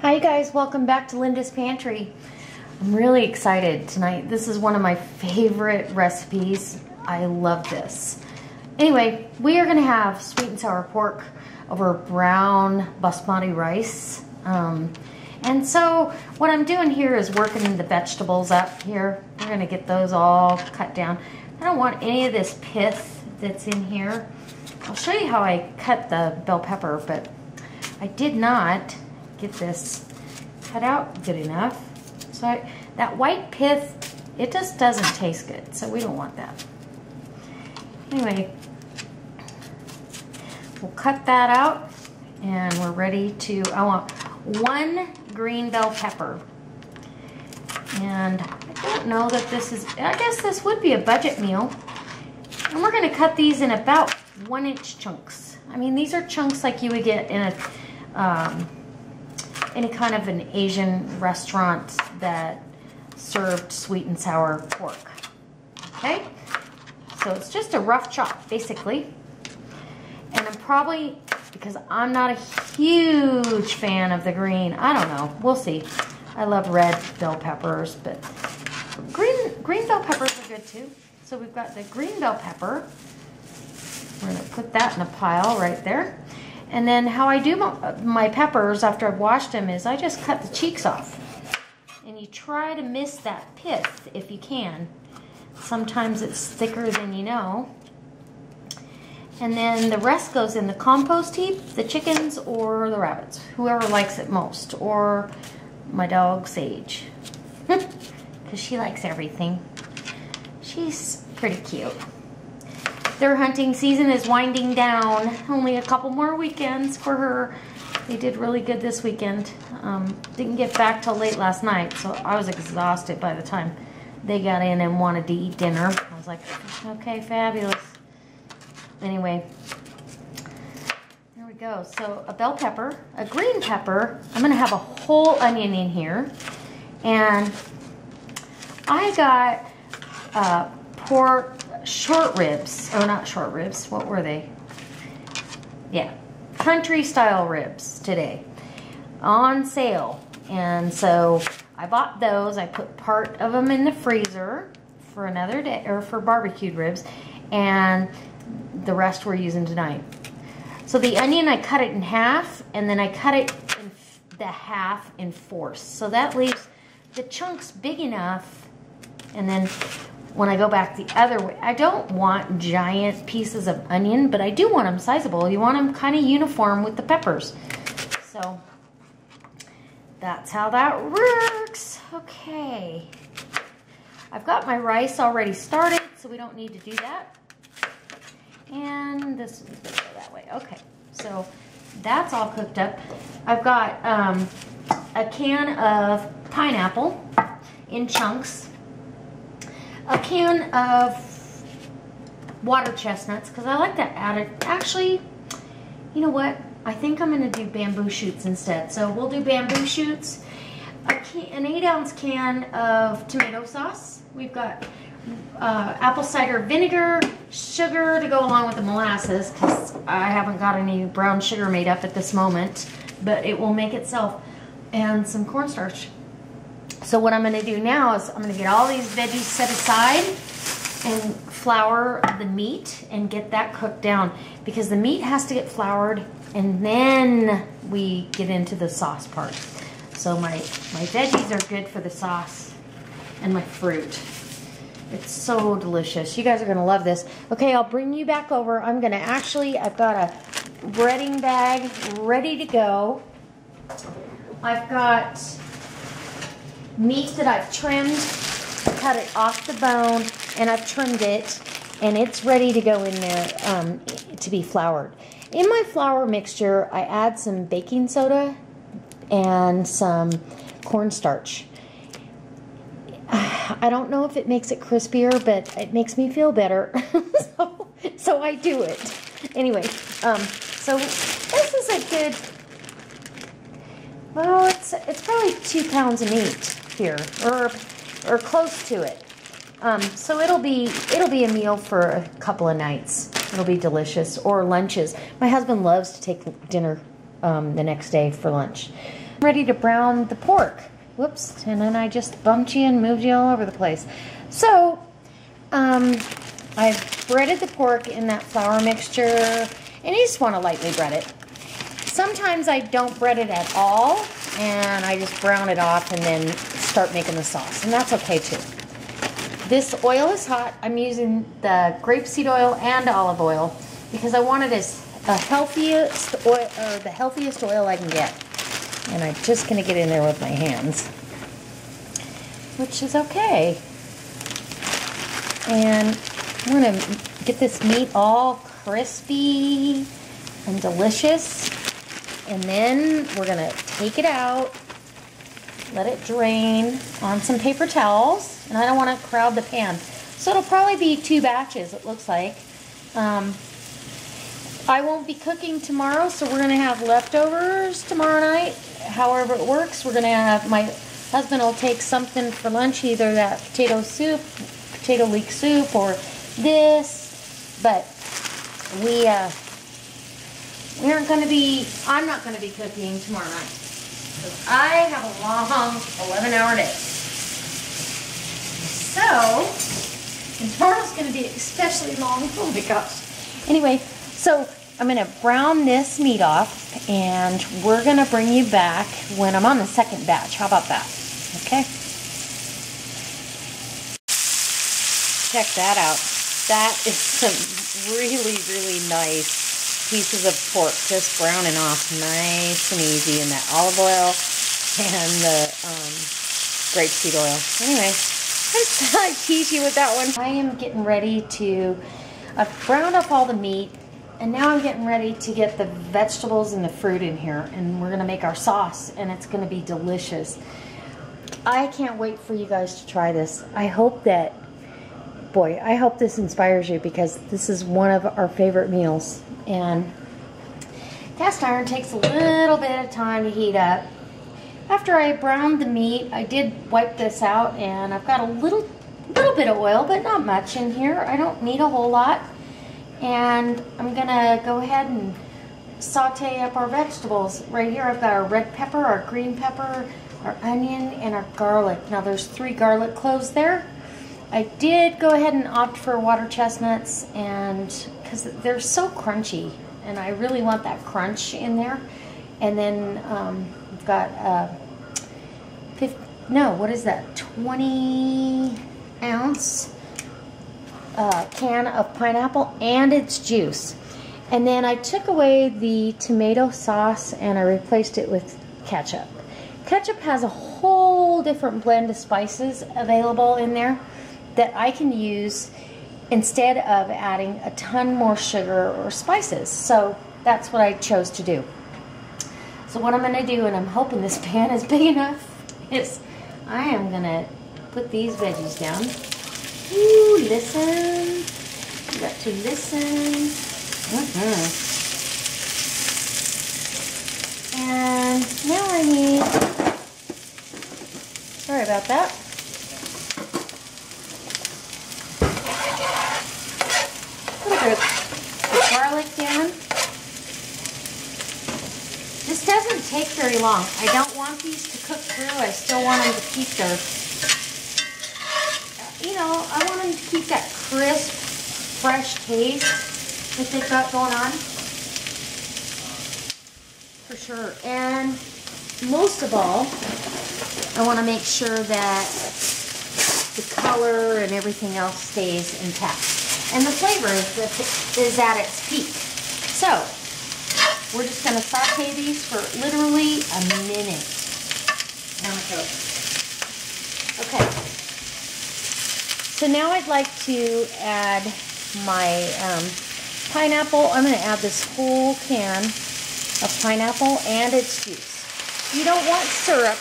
Hi guys, welcome back to Linda's Pantry. I'm really excited tonight. This is one of my favorite recipes. I love this. Anyway, we are going to have sweet and sour pork over brown basmati rice. And so what I'm doing here is working the vegetables up here. We're going to get those all cut down. I don't want any of this pith that's in here. I'll show you how I cut the bell pepper, but I did not get this cut out good enough. So that white pith, it just doesn't taste good, so we don't want that. Anyway, we'll cut that out and we're ready to, I want 1 green bell pepper. And I don't know that this is, I guess this would be a budget meal. And we're gonna cut these in about 1-inch chunks. I mean, these are chunks like you would get in a, any kind of an Asian restaurant that served sweet and sour pork. Okay? So it's just a rough chop, basically. And I'm probably, because I'm not a huge fan of the green, I don't know, we'll see. I love red bell peppers, but green bell peppers are good too. So we've got the green bell pepper. We're gonna put that in a pile right there. And then how I do my peppers after I've washed them is I just cut the cheeks off. And you try to miss that pith if you can. Sometimes it's thicker than you know. And then the rest goes in the compost heap, the chickens or the rabbits, whoever likes it most, or my dog Sage, because she likes everything. She's pretty cute. Their hunting season is winding down. Only a couple more weekends for her. They did really good this weekend. Didn't get back till late last night, so I was exhausted by the time they got in and wanted to eat dinner. I was like, okay, fabulous. Anyway, there we go. So a bell pepper, a green pepper. I'm gonna have a whole onion in here. And I got pork short ribs, or not short ribs, what were they? Yeah, country style ribs today on sale. And so I bought those. I put part of them in the freezer for another day, or for barbecued ribs, and the rest we're using tonight. So the onion, I cut it in half, and then I cut it in the half in fourths. So that leaves the chunks big enough. And then when I go back the other way, I don't want giant pieces of onion, but I do want them sizable. You want them kind of uniform with the peppers. So that's how that works. Okay. I've got my rice already started, so we don't need to do that. And this one's gonna go that way. Okay, so that's all cooked up. I've got a can of pineapple in chunks, a can of water chestnuts, because I like that added. Actually, you know what? I think I'm going to do bamboo shoots instead. So we'll do bamboo shoots. An 8-ounce can of tomato sauce. We've got apple cider vinegar, sugar to go along with the molasses, because I haven't got any brown sugar made up at this moment, but it will make itself, and some cornstarch. So what I'm going to do now is I'm going to get all these veggies set aside and flour the meat and get that cooked down, because the meat has to get floured and then we get into the sauce part. So my veggies are good for the sauce and my fruit. It's so delicious. You guys are going to love this. Okay, I'll bring you back over. I'm going to I've got a breading bag ready to go. I've got meat that I've trimmed, cut it off the bone, and I've trimmed it, and it's ready to go in there to be floured. In my flour mixture, I add some baking soda and some cornstarch. I don't know if it makes it crispier, but it makes me feel better, so I do it. Anyway, so this is a good, well, it's probably 2 pounds of meat here, or close to it. So it'll be a meal for a couple of nights. It'll be delicious, or lunches. My husband loves to take dinner the next day for lunch. I'm ready to brown the pork. Whoops, and then I just bumped you and moved you all over the place. So, I've breaded the pork in that flour mixture, and you just want to lightly bread it. Sometimes I don't bread it at all, and I just brown it off and then start making the sauce, and that's okay too. This oil is hot. I'm using the grapeseed oil and olive oil because I want it as the healthiest oil I can get. And I'm just going to get in there with my hands, which is okay. And I'm going to get this meat all crispy and delicious. And then we're going to take it out, let it drain on some paper towels. And I don't want to crowd the pan. So it'll probably be 2 batches, it looks like. I won't be cooking tomorrow, so we're going to have leftovers tomorrow night. However it works, we're going to have, my husband will take something for lunch, either that potato leek soup, or this. But we aren't going to be, I'm not going to be cooking tomorrow night, because I have a long 11-hour day. So, and tomorrow's going to be especially long. Oh my gosh. Anyway, so I'm going to brown this meat off, and we're going to bring you back when I'm on the second batch. How about that? Okay. Check that out. That is some really, really nice pieces of pork just browning off nice and easy in that olive oil and the grapeseed oil. Anyway, I tease you with that one. I am getting ready to, I've browned up all the meat, and now I'm getting ready to get the vegetables and the fruit in here, and we're going to make our sauce, and it's going to be delicious. I can't wait for you guys to try this. I hope that, boy, I hope this inspires you, because this is one of our favorite meals. And cast iron takes a little bit of time to heat up. After I browned the meat, I did wipe this out, and I've got a little bit of oil, but not much in here. I don't need a whole lot. And I'm gonna go ahead and saute up our vegetables. Right here I've got our red pepper, our green pepper, our onion, and our garlic. Now there's 3 garlic cloves there. I did go ahead and opt for water chestnuts, and because they're so crunchy, and I really want that crunch in there. And then we've got 20-ounce can of pineapple and its juice. And then I took away the tomato sauce and I replaced it with ketchup. Ketchup has a whole different blend of spices available in there that I can use instead of adding a ton more sugar or spices. So that's what I chose to do. So what I'm going to do, and I'm hoping this pan is big enough, is I am going to put these veggies down. Ooh, listen. You got to listen. And now I need, sorry about that. A little bit of the garlic down. This doesn't take very long. I don't want these to cook through. I still want them to keep their, you know, I want them to keep that crisp, fresh taste that they've got going on. For sure. And most of all, I want to make sure that the color and everything else stays intact. And the flavor is at its peak. So, we're just going to saute these for literally a minute. Okay. So now I'd like to add my pineapple. I'm going to add this whole can of pineapple and its juice. You don't want syrup.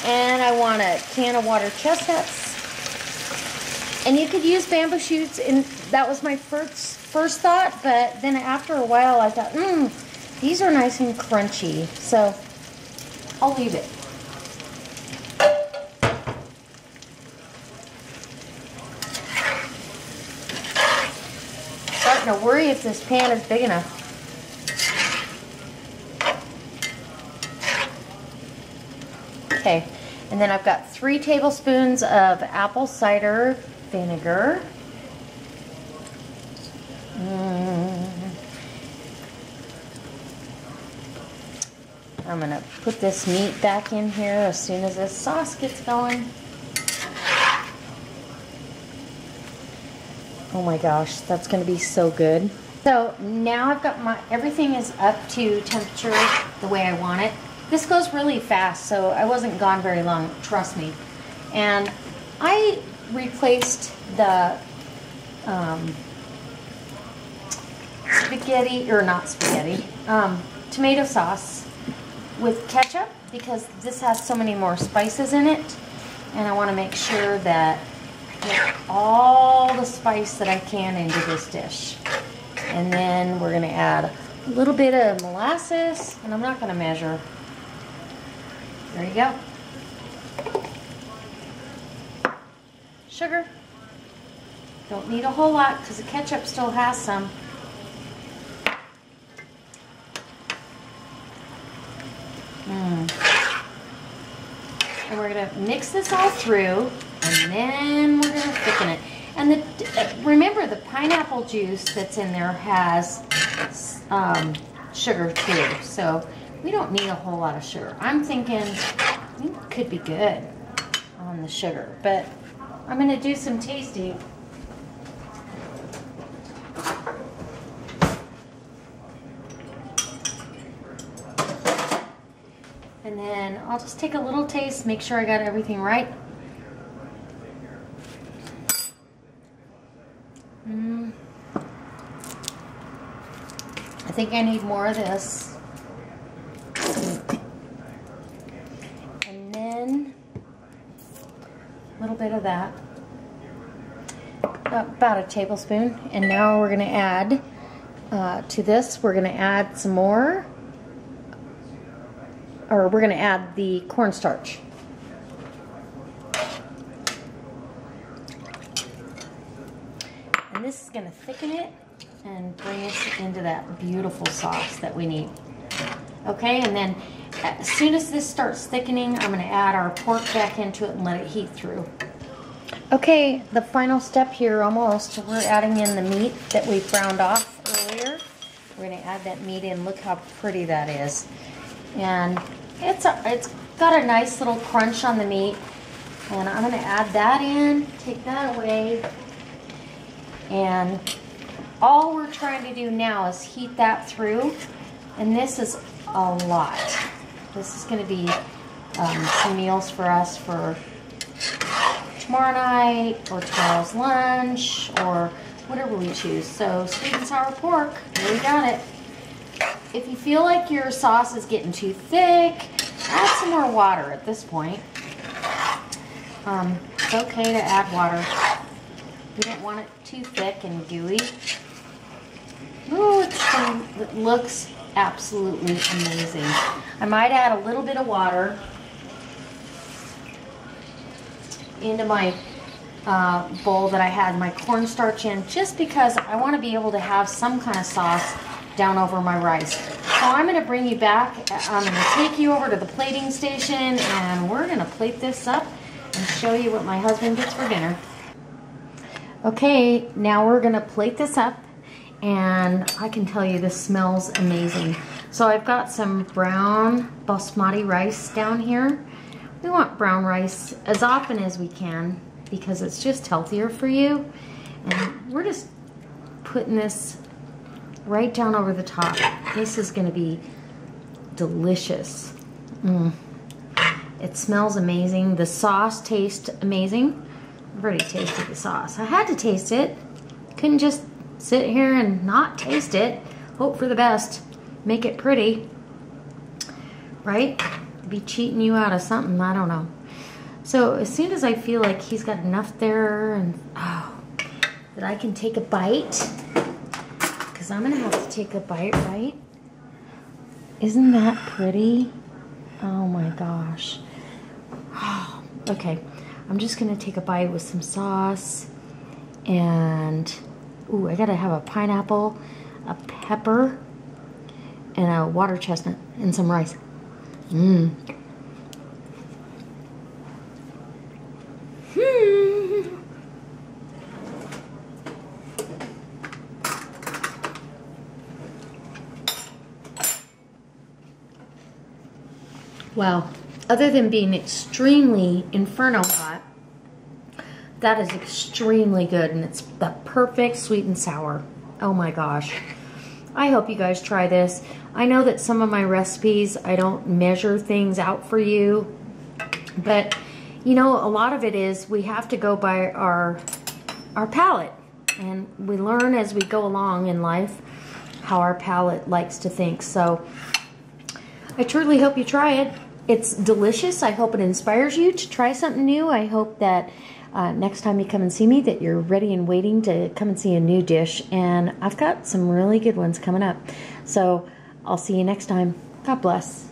And I want a can of water chestnuts. And you could use bamboo shoots, and that was my first thought, but then after a while I thought, these are nice and crunchy, so I'll leave it. Starting to worry if this pan is big enough. Okay, and then I've got 3 tablespoons of apple cider vinegar. I'm gonna put this meat back in here as soon as this sauce gets going. Oh my gosh, that's gonna be so good. So now I've got everything is up to temperature the way I want it. This goes really fast, so I wasn't gone very long, trust me. And I replaced the tomato sauce with ketchup because this has so many more spices in it, and I want to make sure that I get all the spice that I can into this dish. And then we're going to add a little bit of molasses, and I'm not going to measure. There you go. Sugar. Don't need a whole lot because the ketchup still has some. And we're going to mix this all through, and then we're going to thicken it. And remember, the pineapple juice that's in there has sugar too, so we don't need a whole lot of sugar. I'm thinking it could be good on the sugar, but I'm going to do some tasting. And then I'll just take a little taste, make sure I got everything right. I think I need more of this. And then a little bit of that. About a tablespoon. And now we're going to add to this, we're going to add some more. Or we're going to add the cornstarch. And this is going to thicken it and bring us into that beautiful sauce that we need. Okay, and then as soon as this starts thickening, I'm going to add our pork back into it and let it heat through. Okay, the final step here almost, we're adding in the meat that we browned off earlier. We're going to add that meat in. Look how pretty that is. And it's got a nice little crunch on the meat, and I'm going to add that in, take that away, and all we're trying to do now is heat that through, and this is a lot. This is going to be some meals for us for tomorrow night or tomorrow's lunch or whatever we choose. So sweet and sour pork, there we got it. If you feel like your sauce is getting too thick, add some more water at this point. It's okay to add water. We don't want it too thick and gooey. Ooh, it looks absolutely amazing. I might add a little bit of water into my bowl that I had my cornstarch in, just because I want to be able to have some kind of sauce down over my rice. So I'm going to bring you back. I'm going to take you over to the plating station, and we're going to plate this up and show you what my husband gets for dinner. Okay, now we're going to plate this up, and I can tell you this smells amazing. So I've got some brown basmati rice down here. We want brown rice as often as we can because it's just healthier for you. And we're just putting this right down over the top. This is going to be delicious. It smells amazing. The sauce tastes amazing. I've already tasted the sauce. I had to taste it. Couldn't just sit here and not taste it. Hope for the best. Make it pretty. Right? Be cheating you out of something. I don't know. So as soon as I feel like he's got enough there and that I can take a bite, because I'm gonna have to take a bite, right? Isn't that pretty? Oh my gosh. Okay, I'm just gonna take a bite with some sauce, and Ooh, I gotta have a pineapple, a pepper, and a water chestnut, and some rice. Mmm. Wow. Other than being extremely inferno hot, that is extremely good, and it's the perfect sweet and sour. Oh my gosh. I hope you guys try this. I know that some of my recipes, I don't measure things out for you, but you know, a lot of it is we have to go by our palate, and we learn as we go along in life how our palate likes to think. So I truly hope you try it. It's delicious. I hope it inspires you to try something new. I hope that next time you come and see me that you're ready and waiting to come and see a new dish. And I've got some really good ones coming up. So I'll see you next time. God bless.